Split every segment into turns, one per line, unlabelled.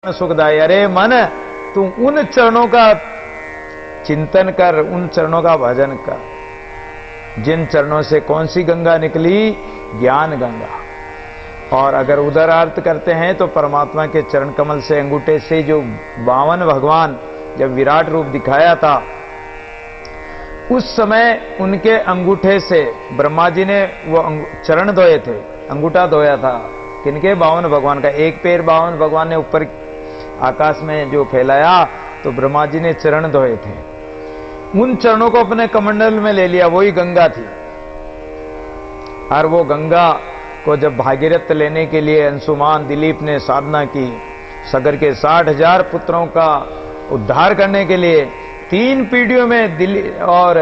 सुखदाई। अरे मन, तू उन चरणों का चिंतन कर, उन चरणों का भजन कर जिन चरणों से कौन सी गंगा निकली? ज्ञान गंगा। और अगर उधर अर्थ करते हैं तो परमात्मा के चरण कमल से, अंगूठे से जो 52 भगवान जब विराट रूप दिखाया था, उस समय उनके अंगूठे से ब्रह्मा जी ने वो चरण धोए थे, अंगूठा धोया था। किनके? 52 भगवान का। एक पैर 52 भगवान ने ऊपर आकाश में जो फैलाया तो ब्रह्मा जी ने चरण धोए थे। उन चरणों को अपने कमंडल में ले लिया, वही गंगा थी। और वो गंगा को जब भागीरथ लेने के लिए अंशुमान दिलीप ने साधना की, सगर के 60,000 पुत्रों का उद्धार करने के लिए 3 पीढ़ियों में दिलीप और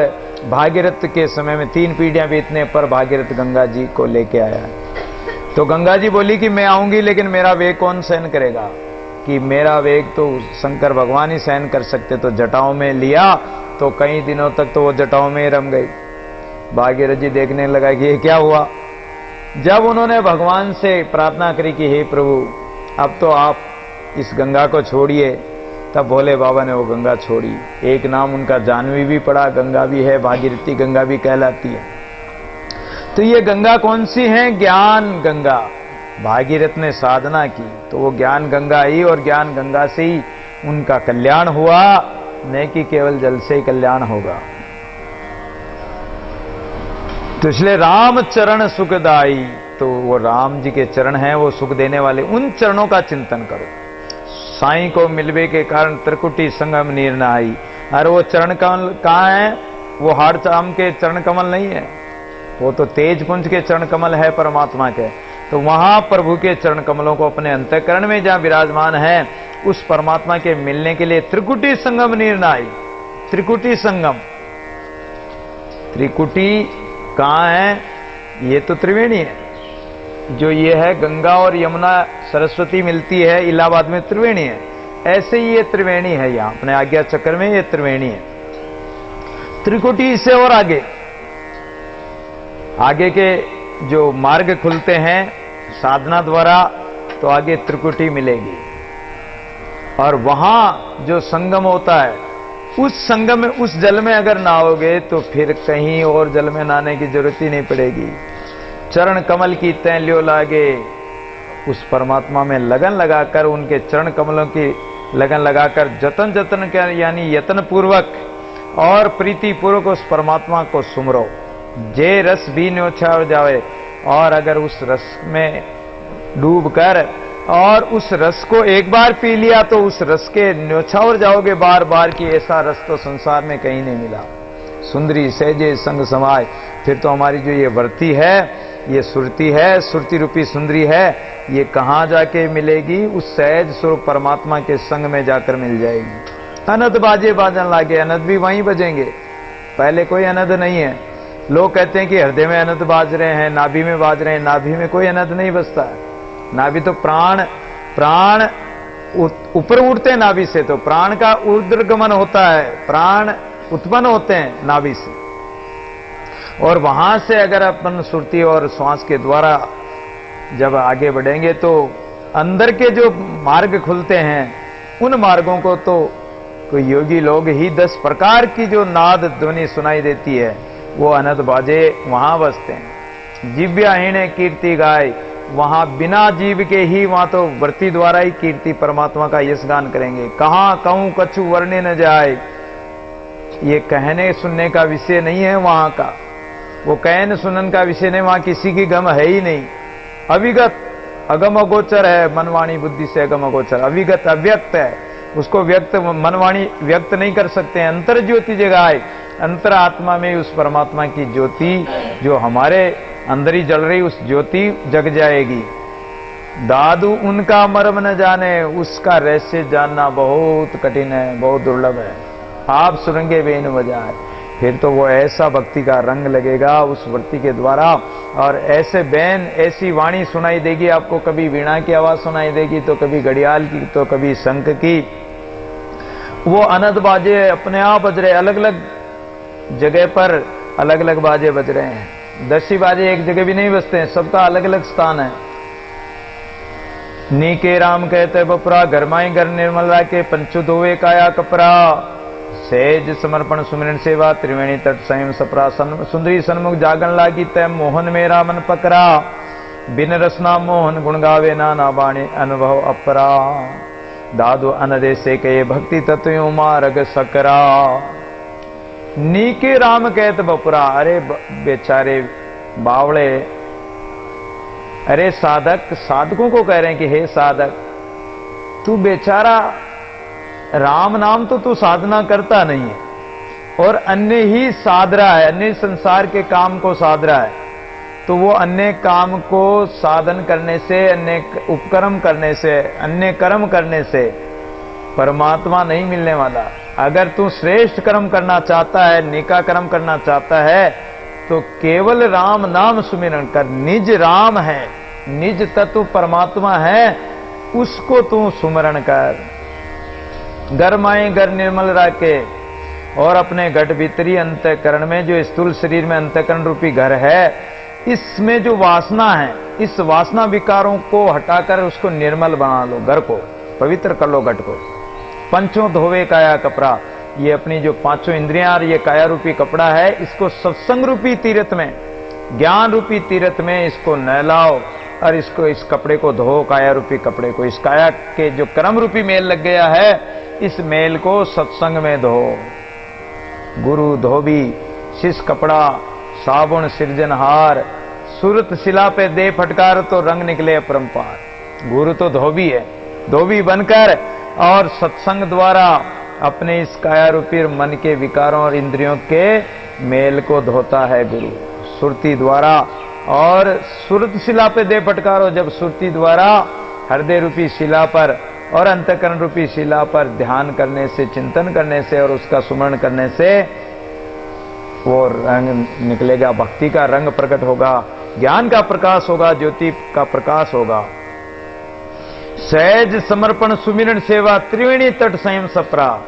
भागीरथ के समय में 3 पीढ़ियां बीतने पर भागीरथ गंगा जी को लेके आया। तो गंगा जी बोली कि मैं आऊंगी, लेकिन मेरा वेग कौन सहन करेगा? कि मेरा वेग तो शंकर भगवान ही सहन कर सकते। तो जटाओं में लिया तो कई दिनों तक तो वो जटाओं में ही रम गई। भागीरथ जी देखने लगा कि ये क्या हुआ। जब उन्होंने भगवान से प्रार्थना करी कि हे प्रभु, अब तो आप इस गंगा को छोड़िए, तब भोले बाबा ने वो गंगा छोड़ी। एक नाम उनका जाह्नवी भी पड़ा, गंगा भी है, भागीरथी गंगा भी कहलाती है। तो ये गंगा कौन सी है? ज्ञान गंगा। भागीरथ ने साधना की तो वो ज्ञान गंगा आई, और ज्ञान गंगा से ही उनका कल्याण हुआ, न कि केवल जल से ही कल्याण होगा। तो इसलिए राम चरण सुखदाई, तो वो राम जी के चरण हैं, वो सुख देने वाले। उन चरणों का चिंतन करो। साईं को मिलवे के कारण त्रिकुटी संगम नीर न आई। अरे वो चरण कमल कहाँ है? वो हाड़ चाम के चरण कमल नहीं है, वो तो तेज पुंज के चरण कमल है परमात्मा के। तो वहां प्रभु के चरण कमलों को अपने अंतःकरण में जहां विराजमान है, उस परमात्मा के मिलने के लिए त्रिकुटी संगम नीर न आई। त्रिकुटी संगम, त्रिकुटी कहां है? ये तो त्रिवेणी है। जो ये है गंगा और यमुना सरस्वती मिलती है, इलाहाबाद में त्रिवेणी है। ऐसे ही ये त्रिवेणी है, यहां अपने आज्ञा चक्र में ये त्रिवेणी है। त्रिकुटी से और आगे आगे के जो मार्ग खुलते हैं साधना द्वारा, तो आगे त्रिकुटी मिलेगी। और वहां जो संगम होता है, उस संगम में, उस जल में अगर नहाओगे तो फिर कहीं और जल में नहाने की जरूरत ही नहीं पड़ेगी। चरण कमल की तैं लियो लागे, उस परमात्मा में लगन लगाकर, उनके चरण कमलों की लगन लगाकर जतन जतन कर, यानी यत्न पूर्वक और प्रीति पूर्वक उस परमात्मा को सुमरो। जे रस भी न्योछावर जावे, और अगर उस रस में डूब कर और उस रस को एक बार पी लिया तो उस रस के न्योछावर जाओगे बार बार, कि ऐसा रस तो संसार में कहीं नहीं मिला। सुंदरी सहजे संग समाय, फिर तो हमारी जो ये वर्ती है, ये सुरती है, सुरती रूपी सुंदरी है, ये कहां जाके मिलेगी? उस सहज स्वरूप परमात्मा के संग में जाकर मिल जाएगी। अनद बाजे बाजन लागे, अनद भी वहीं बजेंगे, पहले कोई अनद नहीं है। लोग कहते हैं कि हृदय में अनद बाज रहे हैं, नाभि में बाज रहे हैं। नाभि में कोई अनद नहीं बजता है। नाभि तो प्राण ऊपर उड़ते हैं नाभि से, तो प्राण का ऊर्ध्वगमन होता है, प्राण उत्पन्न होते हैं नाभि से। और वहां से अगर अपन सुरती और श्वास के द्वारा जब आगे बढ़ेंगे तो अंदर के जो मार्ग खुलते हैं, उन मार्गों को तो कोई योगी लोग ही 10 प्रकार की जो नाद ध्वनि सुनाई देती है, वो अनंत बाजे वहां बसते हैं। जिव्याहीन कीर्ति गाय, वहां बिना जीव के ही, वहां तो वर्ती द्वारा ही कीर्ति परमात्मा का यश गान करेंगे। कहां कहूं कछु वर्णे न जाए, ये कहने सुनने का विषय नहीं है वहां का, वो कहने सुनन का विषय नहीं, वहां किसी की गम है ही नहीं। अविगत अगम अगोचर है, मनवाणी बुद्धि से अगम अगोचर। अविगत अव्यक्त है, उसको व्यक्त मनवाणी व्यक्त नहीं कर सकते हैं। अंतर ज्योति जगाए, अंतर आत्मा में उस परमात्मा की ज्योति जो हमारे अंदर ही जल रही, उस ज्योति जग जाएगी। दादू उनका मर्म न जाने, उसका रहस्य जानना बहुत कठिन है, बहुत दुर्लभ है। आप सुनेंगे बेन बजाए, फिर तो वो ऐसा भक्ति का रंग लगेगा उस वृत्ति के द्वारा, और ऐसे बैन, ऐसी वाणी सुनाई देगी आपको। कभी वीणा की आवाज सुनाई देगी, तो कभी घड़ियाल की, तो कभी शंख की। वो अनंत बाजे अपने आप बज रहे, अलग अलग जगह पर अलग अलग बाजे बज रहे हैं। 10 ही बाजे एक जगह भी नहीं बजते हैं, सबका अलग अलग स्थान है। नीके राम कहते बपुरा, गरमाई घर निर्मल राखे, पंचु धोवे काया कपरा। सहज समर्पण सुमिरन सेवा, त्रिवेणी तट संयम सपरा। सुंदरी सन्मुख जागन लागी, तय मोहन मेरा मन पकरा। बिन रसना मोहन गुण गावे, नाना बाणी अनुभव अपरा। दादु अनदेसे कहे, भक्ति तत्व मार्ग सकरा। नीके राम कहत बपुरा, अरे बेचारे बावड़े, अरे साधक, साधकों को कह रहे हैं कि हे साधक, तू बेचारा राम नाम तो तू साधना करता नहीं है और अन्य ही साध रहा है, अन्य संसार के काम को साध रहा है। तो वो अन्य काम को साधन करने से, अन्य उपक्रम करने से, अन्य कर्म करने से परमात्मा नहीं मिलने वाला। अगर तू श्रेष्ठ कर्म करना चाहता है, निका कर्म करना चाहता है, तो केवल राम नाम सुमिरन कर। निज राम है, निज तत्व परमात्मा है, उसको तू सुमरण कर। घर माए घर निर्मल राखे, और अपने घट भीतरी अंतःकरण में, जो स्थूल शरीर में अंतःकरण रूपी घर है, इसमें जो वासना है, इस वासना विकारों को हटाकर उसको निर्मल बना लो, घर को पवित्र कर लो, घट को। पंचों धोवे काया कपड़ा, ये अपनी जो पांचों इंद्रियां और ये काया रूपी कपड़ा है, इसको सत्संग रूपी तीर्थ में, ज्ञान रूपी तीर्थ में इसको नहलाओ और इसको, इस कपड़े को धो, काया रूपी कपड़े को। इस काया के जो कर्म रूपी मेल लग गया है, इस मेल को सत्संग में धो। गुरु धोबी शिष कपड़ा, साबुन सिरजनहार, सूरत शिला पे दे फटकार, तो रंग निकले अपरंपार। गुरु तो धोबी है, धोबी बनकर और सत्संग द्वारा अपने इस काया रूपी मन के विकारों और इंद्रियों के मेल को धोता है गुरु, सुरती द्वारा। और सुरत शिला पे दे फटकारो, जब सुरती द्वारा हृदय रूपी शिला पर और अंतःकरण रूपी शिला पर ध्यान करने से, चिंतन करने से और उसका सुमरण करने से वो रंग निकलेगा, भक्ति का रंग प्रकट होगा, ज्ञान का प्रकाश होगा, ज्योति का प्रकाश होगा। सहज समर्पण सुमिरन सेवा, त्रिवेणी तट संयम सपरा।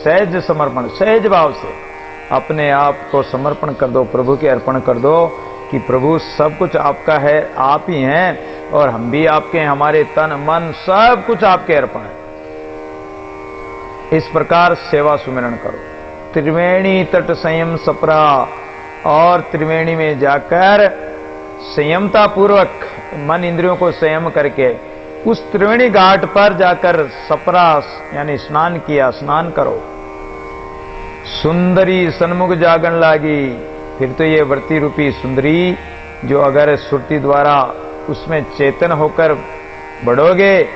सहज समर्पण, सहज भाव से अपने आप को समर्पण कर दो, प्रभु के अर्पण कर दो कि प्रभु सब कुछ आपका है, आप ही हैं और हम भी आपके हैं, हमारे तन मन सब कुछ आपके अर्पण है। इस प्रकार सेवा सुमिरन करो। त्रिवेणी तट संयम सपरा, और त्रिवेणी में जाकर संयमता पूर्वक मन इंद्रियों को संयम करके उस त्रिवेणी घाट पर जाकर सपरा यानी स्नान किया, स्नान करो। सुंदरी सन्मुख जागन लागी, फिर तो ये व्रती रूपी सुंदरी जो अगर सुरती द्वारा उसमें चेतन होकर बढ़ोगे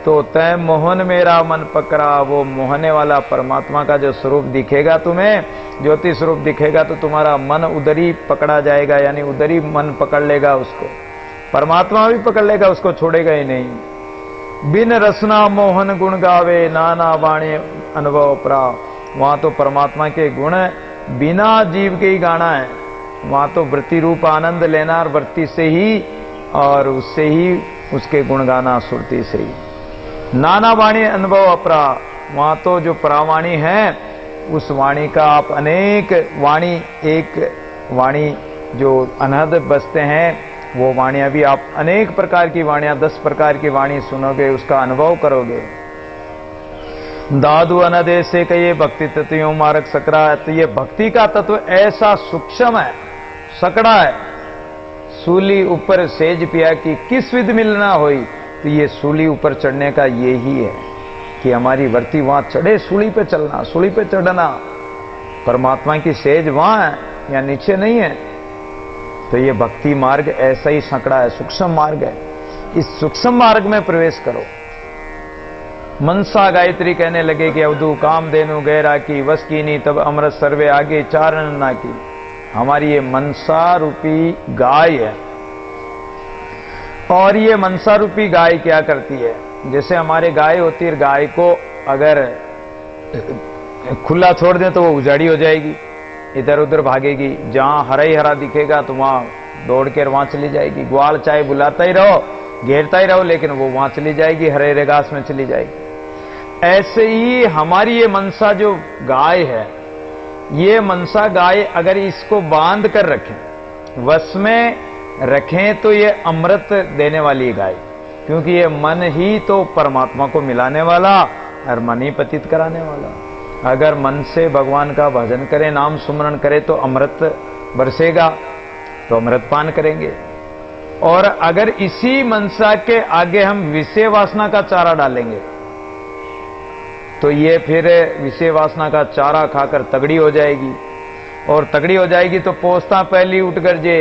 तो तय मोहन मेरा मन पकड़ा, वो मोहने वाला परमात्मा का जो स्वरूप दिखेगा तुम्हें, ज्योति स्वरूप दिखेगा, तो तुम्हारा मन उधर ही पकड़ा जाएगा, यानी उधर ही मन पकड़ लेगा उसको, परमात्मा भी पकड़ लेगा, उसको छोड़ेगा ही नहीं। बिन रसना मोहन गुण गावे, नाना वाणी अनुभव प्रा। वहां तो परमात्मा के गुण बिना जीव के ही गाना है, वहां तो वृत्ति रूप आनंद लेना और वृत्ति से ही और उससे ही उसके गुण गाना, सुरती से ही। नाना वाणी अनुभव अपरा, वहां तो जो परावाणी है उस वाणी का आप अनेक वाणी, एक वाणी जो अनहद बसते हैं वो वाणियां भी आप अनेक प्रकार की वाणियां, 10 प्रकार की वाणी सुनोगे, उसका अनुभव करोगे। दादू अनदे से कहिए भक्ति तत्व मार्ग सकरा, तो ये भक्ति का तत्व ऐसा सूक्ष्म है, सकड़ा है। सूली ऊपर सेज पिया की किस विध मिलना होई, तो ये सूली ऊपर चढ़ने का ये ही है कि हमारी वर्ती वहां चढ़े, सूली पे चलना, सूली पे चढ़ना। परमात्मा की सेज वहां है या नीचे नहीं है। तो ये भक्ति मार्ग ऐसा ही सकड़ा है, सूक्ष्म मार्ग है। इस सूक्ष्म मार्ग में प्रवेश करो। मनसा गायत्री कहने लगे कि अवधु काम देनु गैरा की, वस की नहीं तब अमृत सर्वे आगे चारण ना की। हमारी ये मनसा रूपी गाय है, और ये मनसा रूपी गाय क्या करती है, जैसे हमारे गाय होती है, गाय को अगर खुला छोड़ दें तो वो उजाड़ी हो जाएगी, इधर उधर भागेगी, जहां हरा ही हरा दिखेगा तो वहां दौड़ कर वहां चली जाएगी। ग्वाल चाहे बुलाता ही रहो, घेरता ही रहो, लेकिन वो वहां चली जाएगी, हरे हरे घास में चली जाएगी। ऐसे ही हमारी ये मनसा जो गाय है, ये मनसा गाय अगर इसको बांध कर रखें, वश में रखें, तो ये अमृत देने वाली गाय, क्योंकि ये मन ही तो परमात्मा को मिलाने वाला और मन ही पतित कराने वाला। अगर मन से भगवान का भजन करें, नाम सुमरण करें तो अमृत बरसेगा, तो अमृत पान करेंगे। और अगर इसी मनसा के आगे हम विषय वासना का चारा डालेंगे तो ये फिर विषय वासना का चारा खाकर तगड़ी हो जाएगी, और तगड़ी हो जाएगी तो पोसता पहली उठकर जे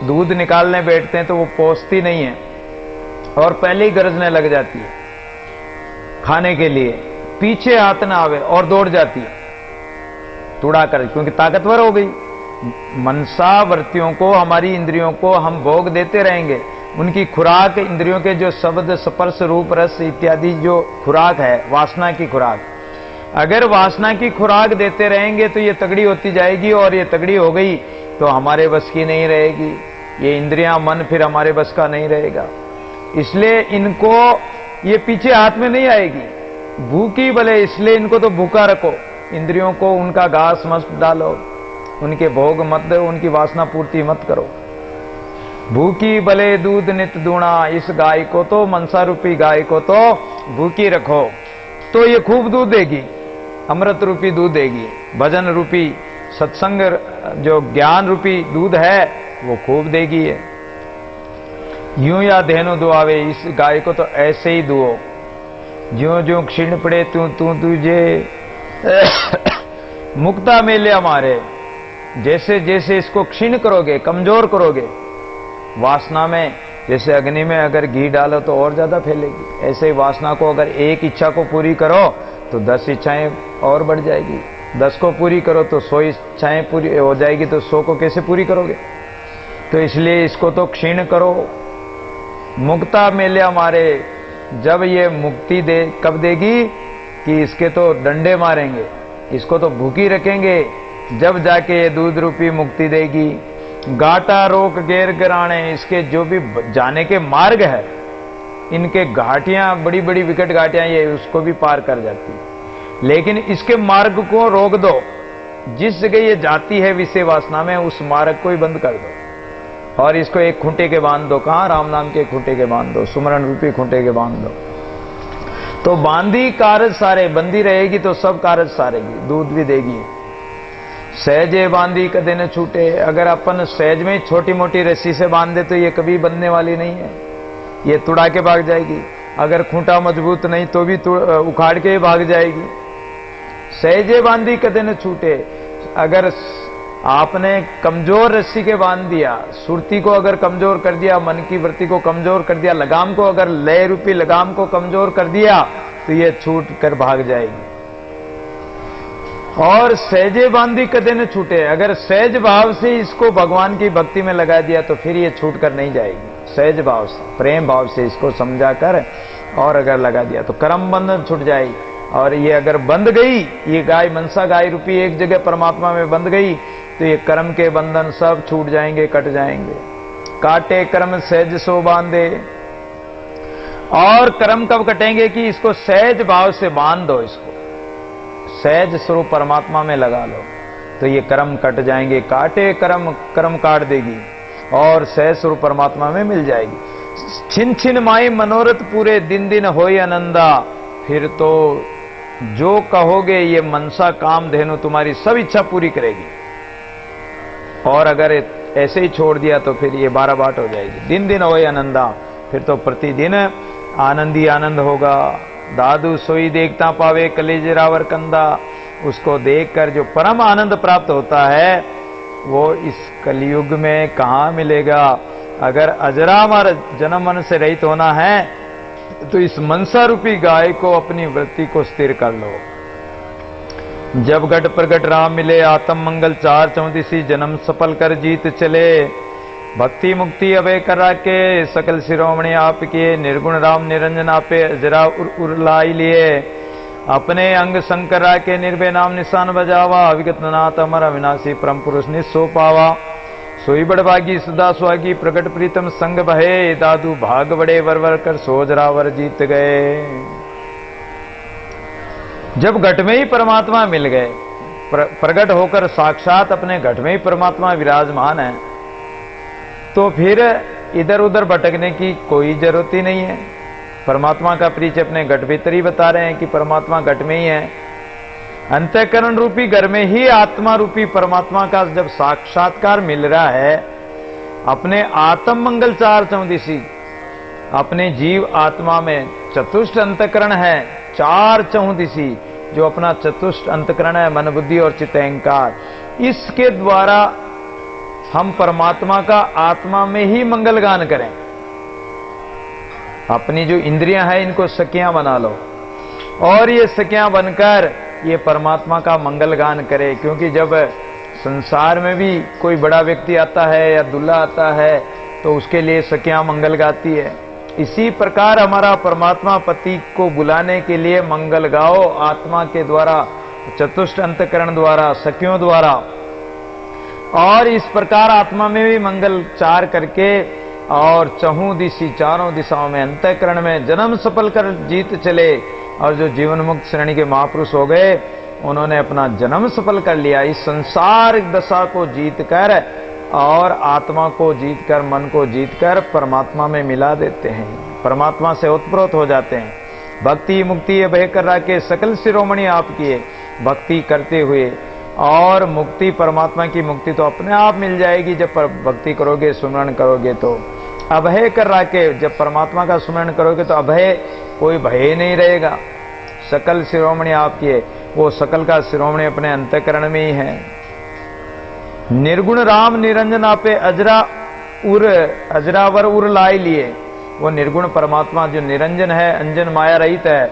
दूध निकालने बैठते हैं तो वो पोसती नहीं है और पहले ही गरजने लग जाती है खाने के लिए, पीछे हाथ ना आवे और दौड़ जाती है तुड़ा कर, क्योंकि ताकतवर हो गई। मनसावर्तियों को, हमारी इंद्रियों को हम भोग देते रहेंगे, उनकी खुराक, इंद्रियों के जो शब्द स्पर्श रूप रस इत्यादि जो खुराक है, वासना की खुराक, अगर वासना की खुराक देते रहेंगे तो ये तगड़ी होती जाएगी, और ये तगड़ी हो गई तो हमारे बस की नहीं रहेगी, ये इंद्रियां मन फिर हमारे बस का नहीं रहेगा। इसलिए इनको ये पीछे हाथ में नहीं आएगी, भूखी भले, इसलिए इनको तो भूखा रखो, इंद्रियों को उनका घास मत डालो, उनके भोग मत दो, उनकी वासना पूर्ति मत करो। भूखी भले दूध नित दूना, इस गाय को तो, मनसा रूपी गाय को तो भूखी रखो तो ये खूब दूध देगी, अमृत रूपी दूध देगी, भजन रूपी सत्संग जो ज्ञान रूपी दूध है वो खूब देगी है। यूं या धेनु दुआवे, इस गाय को तो ऐसे ही दुओ, ज्यों ज्यों क्षीण पड़े तू तुझे मुक्ता मेले हमारे, जैसे जैसे इसको क्षीण करोगे, कमजोर करोगे वासना में, जैसे अग्नि में अगर घी डालो तो और ज्यादा फैलेगी, ऐसे ही वासना को अगर एक इच्छा को पूरी करो तो 10 इच्छाएं और बढ़ जाएगी, 10 को पूरी करो तो 100 इच्छाएं पूरी हो जाएगी, तो 100 को कैसे पूरी करोगे? तो इसलिए इसको तो क्षीण करो। मुक्ता मेले हमारे, जब ये मुक्ति दे, कब देगी कि इसके तो डंडे मारेंगे, इसको तो भूखी रखेंगे, जब जाके ये दूध रूपी मुक्ति देगी। घाटा रोक गेर गिराने, इसके जो भी जाने के मार्ग है, इनके घाटियां, बड़ी बड़ी विकट घाटियां, ये उसको भी पार कर जाती है, लेकिन इसके मार्ग को रोक दो, जिस जगह ये जाती है विषय वासना में, उस मार्ग को ही बंद कर दो और इसको एक खूंटे के बांध दो। कहां? राम नाम के खूंटे के बांध दो, सुमरण रूपी खूंटे के बांध दो, तो बांधी कारज सारे, बंदी रहेगी तो सब कारज सारेगी, दूध भी देगी। सहजे बांधी कदे न छूटे, अगर अपन सहज में छोटी मोटी रस्सी से बांध दे तो ये कभी बंधने वाली नहीं है, ये तुड़ा के भाग जाएगी। अगर खूंटा मजबूत नहीं तो भी उखाड़ के भाग जाएगी। सहजे बांधी कदे न छूटे, अगर आपने कमजोर रस्सी के बांध दिया, सुरती को अगर कमजोर कर दिया, मन की वृत्ति को कमजोर कर दिया, लगाम को अगर लय रूपी लगाम को कमजोर कर दिया तो ये छूट कर भाग जाएगी। और सहजे बांधी कदे न छूटे, अगर सहज भाव से इसको भगवान की भक्ति में लगा दिया तो फिर ये छूट कर नहीं जाएगी। सहज भाव से, प्रेम भाव से इसको समझा कर और अगर लगा दिया तो कर्म बंधन छूट जाएगी। और ये अगर बंध गई, ये गाय, मनसा गाय रूपी एक जगह परमात्मा में बंध गई तो ये कर्म के बंधन सब छूट जाएंगे, कट जाएंगे। काटे कर्म सहज सो बांधे, और कर्म कब कटेंगे कि इसको सहज भाव से बांध दो, इसको सहज स्वरूप परमात्मा में लगा लो तो ये कर्म कट जाएंगे। काटे कर्म, कर्म काट देगी और सहज स्वरूप परमात्मा में मिल जाएगी। छिन छिन माई मनोरथ पूरे, दिन दिन होई आनंदा, फिर तो जो कहोगे ये मनसा काम धेनु तुम्हारी सब इच्छा पूरी करेगी। और अगर ऐसे ही छोड़ दिया तो फिर ये 12 बाट हो जाएगी। दिन दिन होए आनंदा, फिर तो प्रतिदिन आनंद ही आनंद होगा। दादू सोई देखता पावे कलेज रावर कंदा, उसको देखकर जो परम आनंद प्राप्त होता है वो इस कलयुग में कहां मिलेगा। अगर अजरामर जन्म मन से रहित होना है तो इस मनसा रूपी गाय को, अपनी वृत्ति को स्थिर कर लो। जब घट प्रगट राम मिले, आत्म मंगल 4 34 जन्म सफल कर जीत चले। भक्ति मुक्ति अभय करा के, सकल शिरोमणि आप किए। निर्गुण राम निरंजन आपे, अजरा उरलाई लिए। अपने अंग संकरा के, निर्भय नाम निशान बजावा। विगत नाथ अमर अविनाशी, परम पुरुष निसो पावा। सोई बड़भागी सदा सुहागी, प्रगट प्रीतम संग बहे। दादू भाग बड़े वर वर कर, सोजरावर जीत गए। जब घट में ही परमात्मा मिल गए, प्रगट होकर साक्षात अपने घट में ही परमात्मा विराजमान है, तो फिर इधर उधर भटकने की कोई जरूरत ही नहीं है। परमात्मा का परिचय अपने घट भीतर ही बता रहे हैं कि परमात्मा घट में ही है। अंतःकरण रूपी घर में ही आत्मा रूपी परमात्मा का जब साक्षात्कार मिल रहा है, अपने आत्म मंगल चार चौदिशी, अपने जीव आत्मा में चतुष्ट अंतःकरण है, चार चौदिशी, जो अपना चतुष्ट अंतःकरण है, मन बुद्धि और चित्त अहंकार, इसके द्वारा हम परमात्मा का आत्मा में ही मंगलगान करें। अपनी जो इंद्रियां हैं इनको सखियां बना लो और ये सखियां बनकर ये परमात्मा का मंगलगान करे। क्योंकि जब संसार में भी कोई बड़ा व्यक्ति आता है या दूल्हा आता है तो उसके लिए सखियां मंगल गाती है। इसी प्रकार हमारा परमात्मा पति को बुलाने के लिए मंगल गाओ आत्मा के द्वारा, चतुष्ट अंतःकरण द्वारा, सखियों द्वारा। और इस प्रकार आत्मा में भी मंगल चार करके और चहु दिशी, चारों दिशाओं में अंतःकरण में जन्म सफल कर जीत चले। और जो जीवन मुक्त श्रेणी के महापुरुष हो गए उन्होंने अपना जन्म सफल कर लिया। इस संसार दशा को जीत कर और आत्मा को जीत कर, मन को जीत कर परमात्मा में मिला देते हैं, परमात्मा से ओतप्रोत हो जाते हैं। भक्ति मुक्ति अभय कर राखे सकल शिरोमणि आप किए, भक्ति करते हुए। और मुक्ति, परमात्मा की मुक्ति तो अपने आप मिल जाएगी जब भक्ति करोगे, सुमरण करोगे तो। अभय कर राखे, जब परमात्मा का सुमरण करोगे तो अभय, कोई भय नहीं रहेगा। सकल शिरोमणि आप किए, वो सकल का शिरोमणि अपने अंतःकरण में ही है। निर्गुण राम निरंजन आपे अजरावर उर लाई लिए। वो निर्गुण परमात्मा जो निरंजन है, अंजन माया रहित है,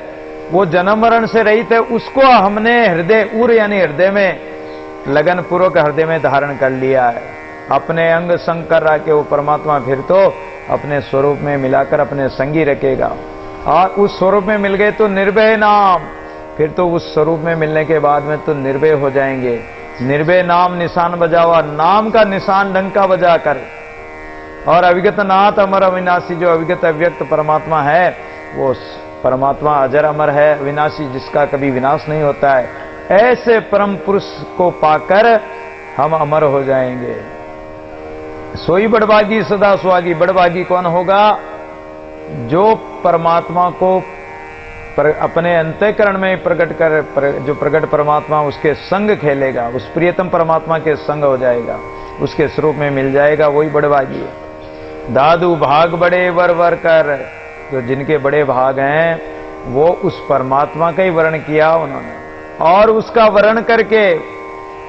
वो जन्म मरण से रहित है, उसको हमने हृदय उर यानी हृदय में लगन पूर्वक हृदय में धारण कर लिया है। अपने अंग संग कर रहा के वो परमात्मा फिर तो अपने स्वरूप में मिलाकर अपने संगी रखेगा। और उस स्वरूप में मिल गए तो निर्भय नाम, फिर तो उस स्वरूप में मिलने के बाद में तो निर्भय हो जाएंगे। निर्भय नाम निशान बजावा, नाम का निशान डंका बजाकर। और अविगत नाथ अमर अविनाशी, जो अविगत अव्यक्त परमात्मा है वो परमात्मा अजर अमर है, विनाशी, जिसका कभी विनाश नहीं होता है। ऐसे परम पुरुष को पाकर हम अमर हो जाएंगे। सोई बड़भागी सदा सुहागी। बड़भागी कौन होगा? जो परमात्मा को अपने अंतःकरण में प्रकट कर, जो प्रकट परमात्मा उसके संग खेलेगा, उस प्रियतम परमात्मा के संग हो जाएगा, उसके स्वरूप में मिल जाएगा, वही बड़भागी है। दादू भाग बड़े वर वर कर, जो जिनके बड़े भाग हैं वो उस परमात्मा का ही वर्ण किया उन्होंने, और उसका वर्ण करके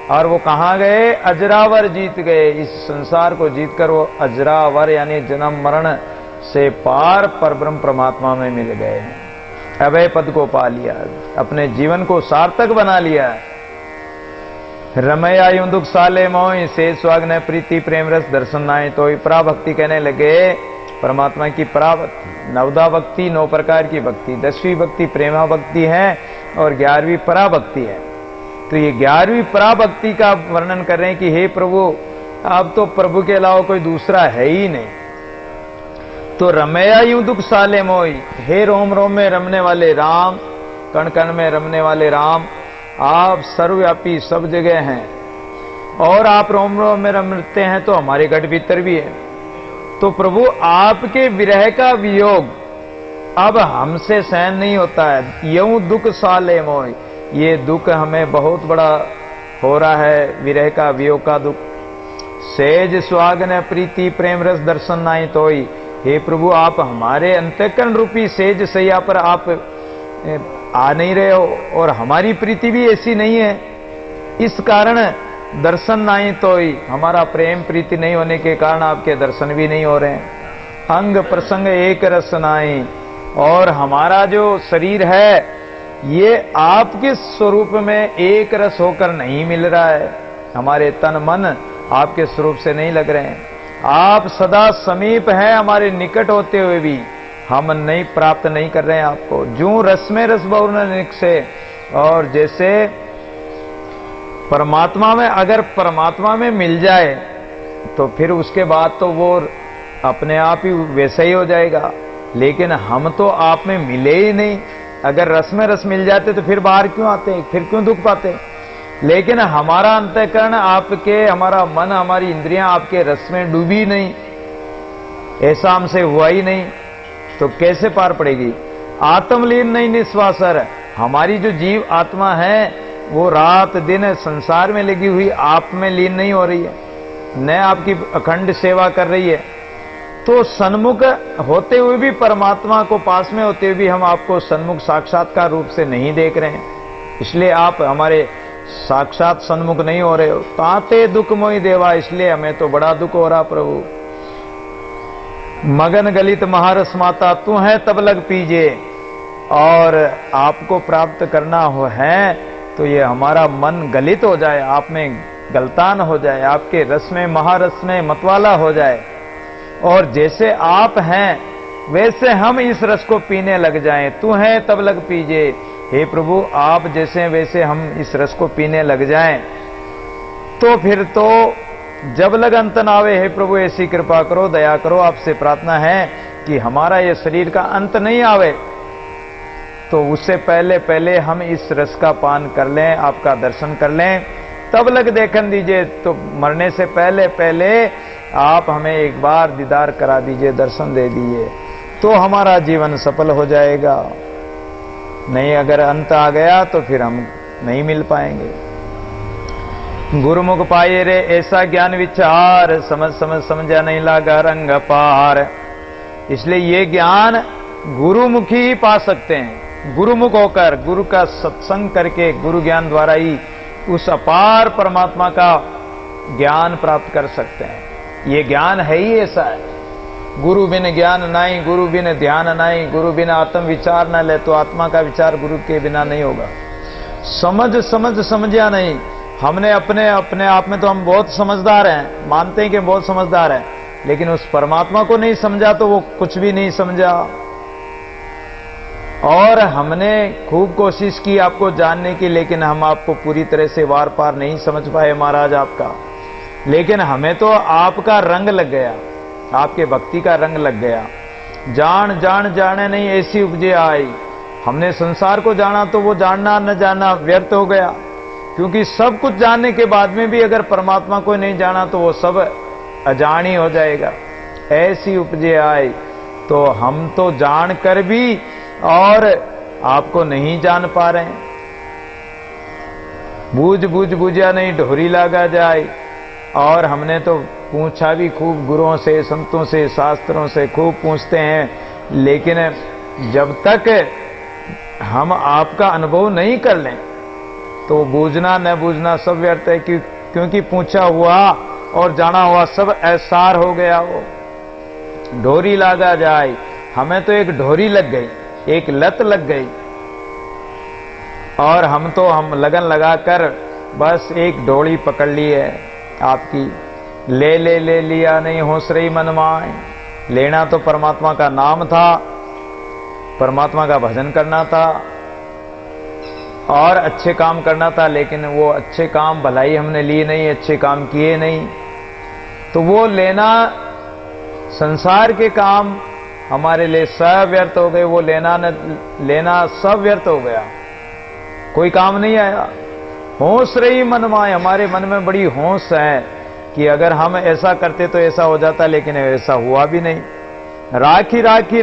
और वो कहां गए? अजरावर जीत गए। इस संसार को जीतकर वो अजरावर यानी जन्म मरण से पार परब्रह्म परमात्मा में मिल गए। अभय पद को पा लिया, अपने जीवन को सार्थक बना लिया। रमया यूं दुख साले मोहि, से स्वाग न प्रीति प्रेम रस दर्शन नाय तो। पराभक्ति कहने लगे परमात्मा की पराभक्ति। 9 भक्ति, 9 प्रकार की भक्ति। 10वीं भक्ति प्रेमा भक्ति है और 11वीं पराभक्ति है। तो ये 11वीं पराभक्ति का वर्णन कर रहे हैं कि हे प्रभु, अब तो प्रभु के अलावा कोई दूसरा है ही नहीं। तो रमया यूं दुख साले मोई, हे रोम रोम में रमने वाले राम, कण कण में रमने वाले राम, आप सर्वव्यापी सब जगह हैं और आप रोम रोम में रमते हैं तो हमारे घट भीतर भी है। तो प्रभु आपके विरह का वियोग अब हमसे सहन नहीं होता है। यूं दुख साले मोई, ये दुख हमें बहुत बड़ा हो रहा है, विरह का वियोग का दुख। सेज स्वाग न प्रीति प्रेम रस दर्शन नाई तोई, हे प्रभु आप हमारे अंतःकरण रूपी सेज सैया पर आप आ नहीं रहे हो और हमारी प्रीति भी ऐसी नहीं है। इस कारण दर्शन नाई तोई, हमारा प्रेम प्रीति नहीं होने के कारण आपके दर्शन भी नहीं हो रहे हैं। अंग प्रसंग एक रस नाई, और हमारा जो शरीर है ये आपके स्वरूप में एक रस होकर नहीं मिल रहा है। हमारे तन मन आपके स्वरूप से नहीं लग रहे हैं। आप सदा समीप हैं, हमारे निकट होते हुए भी हम नहीं प्राप्त नहीं कर रहे हैं आपको। जो रस में रस बहुर्ण से, और जैसे परमात्मा में, अगर परमात्मा में मिल जाए तो फिर उसके बाद तो वो अपने आप ही वैसा ही हो जाएगा। लेकिन हम तो आप में मिले ही नहीं। अगर रस में रस मिल जाते तो फिर बाहर क्यों आते, फिर क्यों दुख पाते? लेकिन हमारा अंतःकरण आपके, हमारा मन, हमारी इंद्रियां आपके रस में डूबी नहीं। ऐसा हमसे हुआ ही नहीं, तो कैसे पार पड़ेगी? आत्मलीन नहीं निस्वासर, हमारी जो जीव आत्मा है वो रात दिन संसार में लगी हुई आप में लीन नहीं हो रही है, न आपकी अखंड सेवा कर रही है। तो सन्मुख होते हुए भी, परमात्मा को पास में होते हुए भी हम आपको सन्मुख साक्षात्कार रूप से नहीं देख रहे हैं, इसलिए आप हमारे साक्षात सन्मुख नहीं हो रहे हो। ताते दुख मोहि देवा, इसलिए हमें तो बड़ा दुख हो रहा प्रभु। मगन गलित महारस माता, तू है तब लग पीजे। और आपको प्राप्त करना है तो ये हमारा मन गलित हो जाए, आप में गलतान हो जाए, आपके रस में महारस में मतवाला हो जाए, और जैसे आप हैं वैसे हम इस रस को पीने लग जाएं। तू है तब लग पीजे, हे प्रभु आप जैसे वैसे हम इस रस को पीने लग जाएं, तो फिर तो जब लग अंत न आवे। हे प्रभु ऐसी कृपा करो, दया करो, आपसे प्रार्थना है कि हमारा ये शरीर का अंत नहीं आवे, तो उससे पहले पहले हम इस रस का पान कर लें, आपका दर्शन कर लें, तब लग देखन दीजिए। तो मरने से पहले पहले आप हमें एक बार दीदार करा दीजिए, दर्शन दे दीजिए, तो हमारा जीवन सफल हो जाएगा। नहीं अगर अंत आ गया तो फिर हम नहीं मिल पाएंगे। गुरुमुख पाए रे ऐसा ज्ञान विचार, समझ समझ समझा नहीं लागा रंग पार। इसलिए ये ज्ञान गुरुमुखी ही पा सकते हैं, गुरुमुख होकर, गुरु का सत्संग करके, गुरु ज्ञान द्वारा ही उस अपार परमात्मा का ज्ञान प्राप्त कर सकते हैं। ये ज्ञान है ही ऐसा है, गुरु बिन ज्ञान नहीं, गुरु बिन ध्यान नहीं, गुरु बिन आत्म विचार न ले, तो आत्मा का विचार गुरु के बिना नहीं होगा। समझा नहीं, हमने अपने आप में तो हम बहुत समझदार हैं, मानते हैं कि बहुत समझदार हैं, लेकिन उस परमात्मा को नहीं समझा तो वो कुछ भी नहीं समझा। और हमने खूब कोशिश की आपको जानने की, लेकिन हम आपको पूरी तरह से वार पार नहीं समझ पाए महाराज आपका। लेकिन हमें तो आपका रंग लग गया, आपके भक्ति का रंग लग गया। जान जाने नहीं ऐसी उपजे आई। हमने संसार को जाना तो वो जानना न जाना व्यर्थ हो गया, क्योंकि सब कुछ जानने के बाद में भी अगर परमात्मा को नहीं जाना तो वो सब अजानी हो जाएगा। ऐसी उपजे आई, तो हम तो जान कर भी और आपको नहीं जान पा रहे हैं। बूझा नहीं ढोरी लागा जाए। और हमने तो पूछा भी खूब, गुरुओं से, संतों से, शास्त्रों से खूब पूछते हैं, लेकिन जब तक हम आपका अनुभव नहीं कर लें तो बूझना न बूझना सब व्यर्थ है। क्योंकि पूछा हुआ और जाना हुआ सब ऐसार हो गया। वो ढोरी लागा जाए, हमें तो एक ढोरी लग गई, एक लत लग गई, और हम लगन लगाकर बस एक डोरी पकड़ ली है आपकी। ले लिया नहीं होश रही मन माए। लेना तो परमात्मा का नाम था, परमात्मा का भजन करना था और अच्छे काम करना था, लेकिन वो अच्छे काम भलाई हमने ली नहीं, अच्छे काम किए नहीं। तो वो संसार के काम हमारे लिए सब व्यर्थ हो गए। वो लेना सब व्यर्थ हो गया, कोई काम नहीं आया। होश रही मन माए, हमारे मन में बड़ी होश है कि अगर हम ऐसा करते तो ऐसा हो जाता, लेकिन ऐसा हुआ भी नहीं। राखी